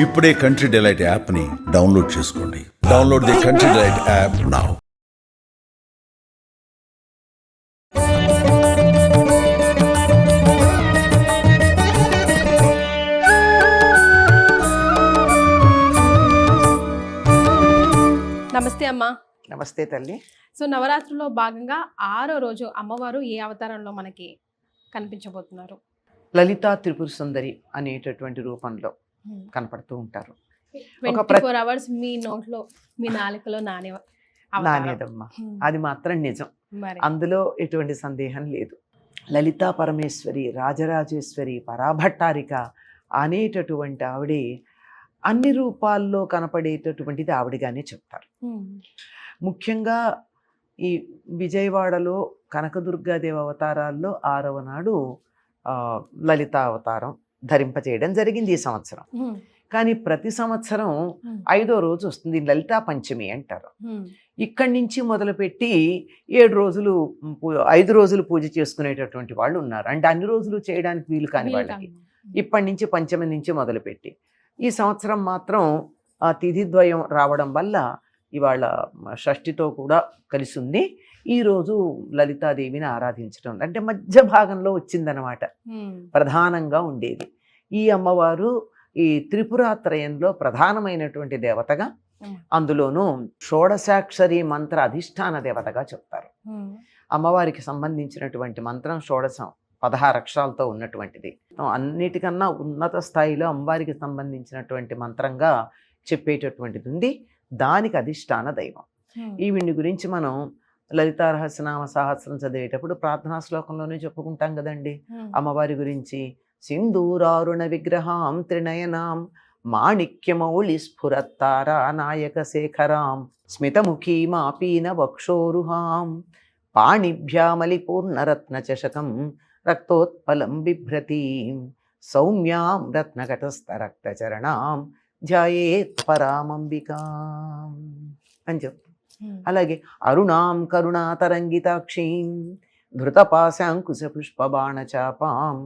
ఇప్పుడే country delight యాప్ని download చేసుకోండి. Download the country delight app now. నమస్తే అమ్మా. నమస్తే తల్లి. సో నవరాత్రుల్లో భాగంగా 6వ రోజు అమ్మవారు ఏ అవతారంలో మనకి కనిపించబోతున్నారు? లలితా త్రిపుర సుందరి అనేటటువంటి రూపంలో కనపడుతూ ఉంటారు. 24 అవర్స్ మీ నోట్లో మీ నాలుకలో నానేదమ్మ, అది మాత్రం నిజం, అందులో ఎటువంటి సందేహం లేదు. లలితా పరమేశ్వరి, రాజరాజేశ్వరి, పరాభట్టారిక అనేటటువంటి ఆవిడే అన్ని రూపాల్లో కనపడేటటువంటిది ఆవిడగానే చెప్తారు. ముఖ్యంగా ఈ విజయవాడలో కనకదుర్గాదేవి అవతారాల్లో 6వ నాడు లలితా అవతారం ధరింపచేయడం జరిగింది ఈ సంవత్సరం. కానీ ప్రతి సంవత్సరం 5వ రోజు వస్తుంది, లలితా పంచమి అంటారు. ఇక్కడి నుంచి మొదలుపెట్టి 7 రోజులు 5 రోజులు పూజ చేసుకునేటటువంటి వాళ్ళు ఉన్నారు. అంటే అన్ని రోజులు చేయడానికి వీలు కాని వాళ్ళకి ఇప్పటి నుంచి పంచమి నుంచి మొదలుపెట్టి ఈ సంవత్సరం మాత్రం ఆ తిథిద్వయం రావడం వల్ల ఇవాళ షష్ఠితో కూడా కలిసి ఉంది. ఈరోజు లలితాదేవిని ఆరాధించడం అంటే మధ్య భాగంలో వచ్చిందనమాట, ప్రధానంగా ఉండేది. ఈ అమ్మవారు ఈ త్రిపురాత్రయంలో ప్రధానమైనటువంటి దేవతగా, అందులోనూ షోడశాక్షరి మంత్ర అధిష్టాన దేవతగా చెప్తారు. అమ్మవారికి సంబంధించినటువంటి మంత్రం షోడశం 16 అక్షరాలతో ఉన్నటువంటిది. అన్నిటికన్నా ఉన్నత స్థాయిలో అమ్మవారికి సంబంధించినటువంటి మంత్రంగా చెప్పేటటువంటిది ఉంది. దానికి అధిష్టాన దైవం. ఈవిని గురించి మనం లలితా రహస్యనామ సహస్రం చదివేటప్పుడు ప్రార్థనా శ్లోకంలోనే చెప్పుకుంటాం కదండి అమ్మవారి గురించి. సింధూరారుణ విగ్రహాం త్రినయనాం మాణిక్యమౌళి స్ఫురత్తారా నాయక శేఖరాం స్మితముఖీమాపీన వక్షోరుహాం పాణిభ్యామలి పూర్ణరత్న చషకం రక్తోత్పలం బిభ్రతీం సౌమ్యాం రత్నకటస్థ రక్తచరణాం ధ్యాయేత్ పరామంబికాం అని చెప్తాం. అలాగే అరుణాం కరుణాతరంగితాక్షీం ధృతపాశాంకుశ పుష్పబాణచాపాం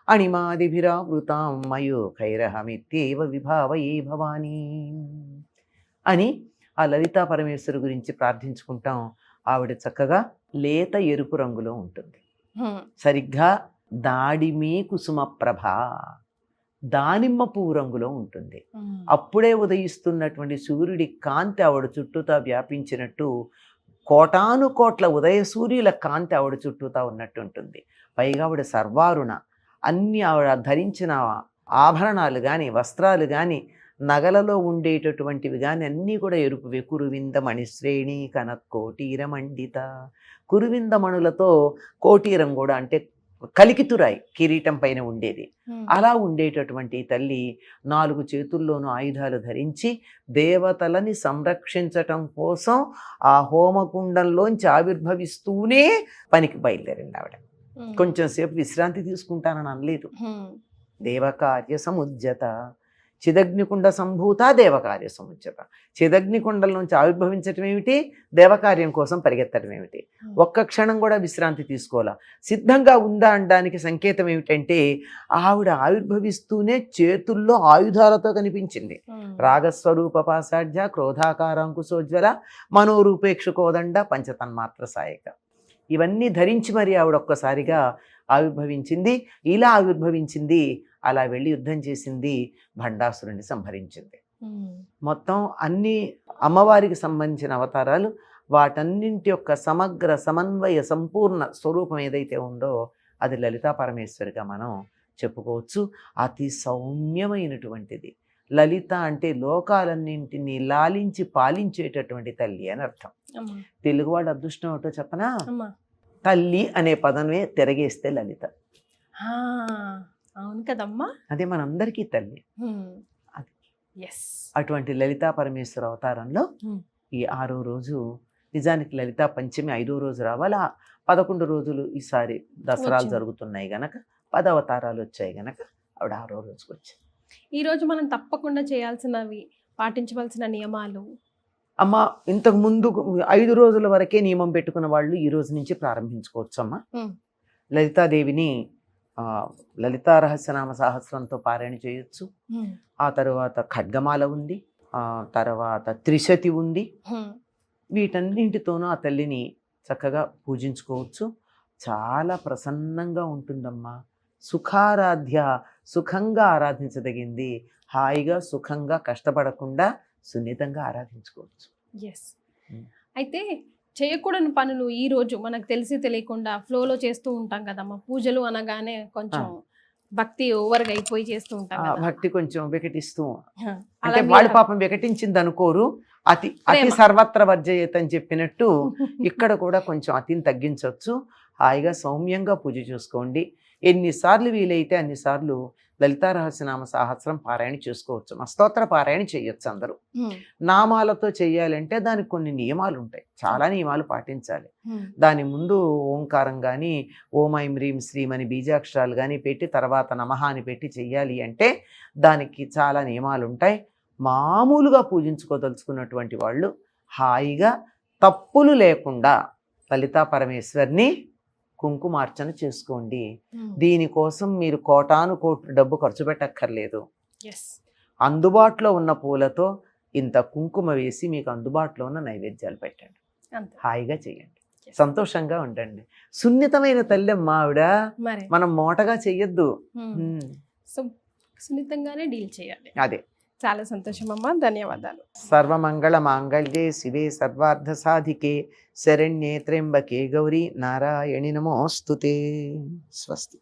అణిమాదిభిరావృతాం మయూఖైరహమిత్యేవ విభావయే భవానీ అని ఆ లలితా పరమేశ్వరు గురించి ప్రార్థించుకుంటాం. ఆవిడ చక్కగా లేత ఎరుపు రంగులో ఉంటుంది, సరిగ్గా దాడిమి కుసుమ ప్రభ దానిమ్మ పువ్వు రంగులో ఉంటుంది. అప్పుడే ఉదయిస్తున్నటువంటి సూర్యుడి కాంతి ఆవిడ చుట్టూతా వ్యాపించినట్టు, కోటాను కోట్ల ఉదయ సూర్యుల కాంతి ఆవిడ చుట్టూతా ఉన్నట్టు ఉంటుంది. పైగా ఆవిడ సర్వారుణ, అన్ని ఆవిడ ధరించిన ఆభరణాలు కానీ వస్త్రాలు కానీ నగలలో ఉండేటటువంటివి కానీ అన్నీ కూడా ఎరుపువే. కురువింద మణిశ్రేణి కనత్కోటీర మండిత, కురువింద మణులతో కోటీరం కూడా అంటే కలికితురాయి కిరీటం పైన ఉండేది. అలా ఉండేటటువంటి తల్లి 4 చేతుల్లోనూ ఆయుధాలు ధరించి దేవతలని సంరక్షించటం కోసం ఆ హోమకుండంలోంచి ఆవిర్భవిస్తూనే పనికి బయలుదేరింది ఆవిడ. కొంచెం సేపు విశ్రాంతి తీసుకుంటానని అనలేదు. దేవకార్య సముజ్జత చిదగ్నికుండ సంభూత దేవకార్య సముజ్జత. చిదగ్నికుండల నుంచి ఆవిర్భవించటం ఏమిటి, దేవకార్యం కోసం పరిగెత్తడం ఏమిటి. ఒక్క క్షణం కూడా విశ్రాంతి తీసుకోవాలా. సిద్ధంగా ఉందా అనడానికి సంకేతం ఏమిటంటే ఆవిడ ఆవిర్భవిస్తూనే చేతుల్లో ఆయుధాలతో కనిపించింది. రాగస్వరూప పాసాఢ్య క్రోధాకారాంకుశోజ్వల మనోరూపేక్షు కోదండ పంచతన్మాత్ర సాయక, ఇవన్నీ ధరించి మరి ఆవిడ ఒక్కసారిగా ఆవిర్భవించింది. ఇలా ఆవిర్భవించింది, అలా వెళ్ళి యుద్ధం చేసింది, భండాసురుని సంహరించింది. మొత్తం అన్ని అమ్మవారికి సంబంధించిన అవతారాలు, వాటన్నింటి యొక్క సమగ్ర సమన్వయ సంపూర్ణ స్వరూపం ఏదైతే ఉందో అది లలితా పరమేశ్వరిగా మనం చెప్పుకోవచ్చు. అతి సౌమ్యమైనటువంటిది. లలిత అంటే లోకాలన్నింటినీ లాలించి పాలించేటటువంటి తల్లి అని అర్థం. తెలుగు వాళ్ళ అదృష్టం ఏమిటో చెప్పనా, తల్లి అనే పదమే తిరగేస్తే లలిత. అవును కదమ్మా, అదే మనందరికీ తల్లి. అటువంటి లలితా పరమేశ్వర అవతారంలో ఈ 6వ రోజు, నిజానికి లలితా పంచమి 5వ రోజు రావాలి. 11 రోజులు ఈసారి దసరాలు జరుగుతున్నాయి గనక 10 అవతారాలు వచ్చాయి గనక ఆవిడ 6వ రోజుకి వచ్చాయి. ఈరోజు మనం తప్పకుండా చేయాల్సినవి, పాటించవలసిన నియమాలు అమ్మ. ఇంతకు ముందు 5 రోజుల వరకే నియమం పెట్టుకున్న వాళ్ళు ఈ రోజు నుంచి ప్రారంభించుకోవచ్చు అమ్మ. లలితాదేవిని లలితా రహస్యనామ సహస్రంతో పారాయణ చేయొచ్చు. ఆ తర్వాత ఖడ్గమాల ఉంది, ఆ తర్వాత త్రిశతి ఉంది. వీటన్నింటితోనూ ఆ తల్లిని చక్కగా పూజించుకోవచ్చు. చాలా ప్రసన్నంగా ఉంటుందమ్మా. సుఖారాధ్య, సుఖంగా ఆరాధించదగింది. హాయిగా సుఖంగా కష్టపడకుండా సున్నితంగా ఆరాధించుకోవచ్చు. ఎస్. అయితే చేయకూడని పనులు ఈ రోజు మనకు తెలిసి తెలియకుండా ఫ్లోలో చేస్తూ ఉంటాం కదమ్మా. పూజలు అనగానే కొంచెం భక్తి ఓవర్గా అయిపోయి చేస్తూ ఉంటాం కదా. భక్తి కొంచెం వికటిస్తూ, హ, అంటే అలా వాళ్ళు మీరు- పాపం వికటించింది అనుకోరు. అతి అతి ప్రేమ. సర్వత్ర వర్జయేత్ అని చెప్పినట్టు ఇక్కడ కూడా కొంచెం అతిని తగ్గించవచ్చు. హాయిగా సౌమ్యంగా పూజ చేసుకోండి. ఎన్నిసార్లు వీలైతే అన్నిసార్లు లలితా రహస్యనామ సహస్రం పారాయణ చేసుకోవచ్చు. స్తోత్ర పారాయణ చేయొచ్చు అందరూ. హ్మ్, నామాలతో చేయాలంటే దానికి కొన్ని నియమాలు ఉంటాయి, చాలా నియమాలు పాటించాలి. హ్మ్, దాని ముందు ఓంకారం కానీ, ఓం ఐం హ్రీం శ్రీం అని బీజాక్షరాలు కానీ పెట్టి తర్వాత నమః అని పెట్టి చెయ్యాలి అంటే దానికి చాలా నియమాలు ఉంటాయి. మామూలుగా పూజించుకోదలుచుకున్నటువంటి వాళ్ళు హాయిగా తప్పులు లేకుండా లలితా పరమేశ్వర్ని కుంకుమార్చన చేసుకోండి. హ్మ్. దీనికోసం మీరు కోటాను కోట్లు డబ్బు ఖర్చు పెట్టక్కర్లేదు. ఎస్. అందుబాటులో ఉన్న పూలతో ఇంత కుంకుమ వేసి మీకు అందుబాటులో ఉన్న నైవేద్యాలు పెట్టండి. అంతే. హాయిగా చేయండి, Yes. సంతోషంగా ఉండండి. సున్నితమైన తల్లెమ్మ ఆవిడ, మరి మనం మోటగా చెయ్యొద్దు. హ్మ్. సో సున్నితంగానే డీల్ చేయాలి. అదే. చాలా సంతోషం అమ్మా, ధన్యవాదాలు. సర్వమంగళ మాంగళ్యే శివే సర్వార్థ సాధికే శరణ్యే త్ర్యంబకే గౌరీ నారాయణి నమోస్తుతే. స్వస్తి.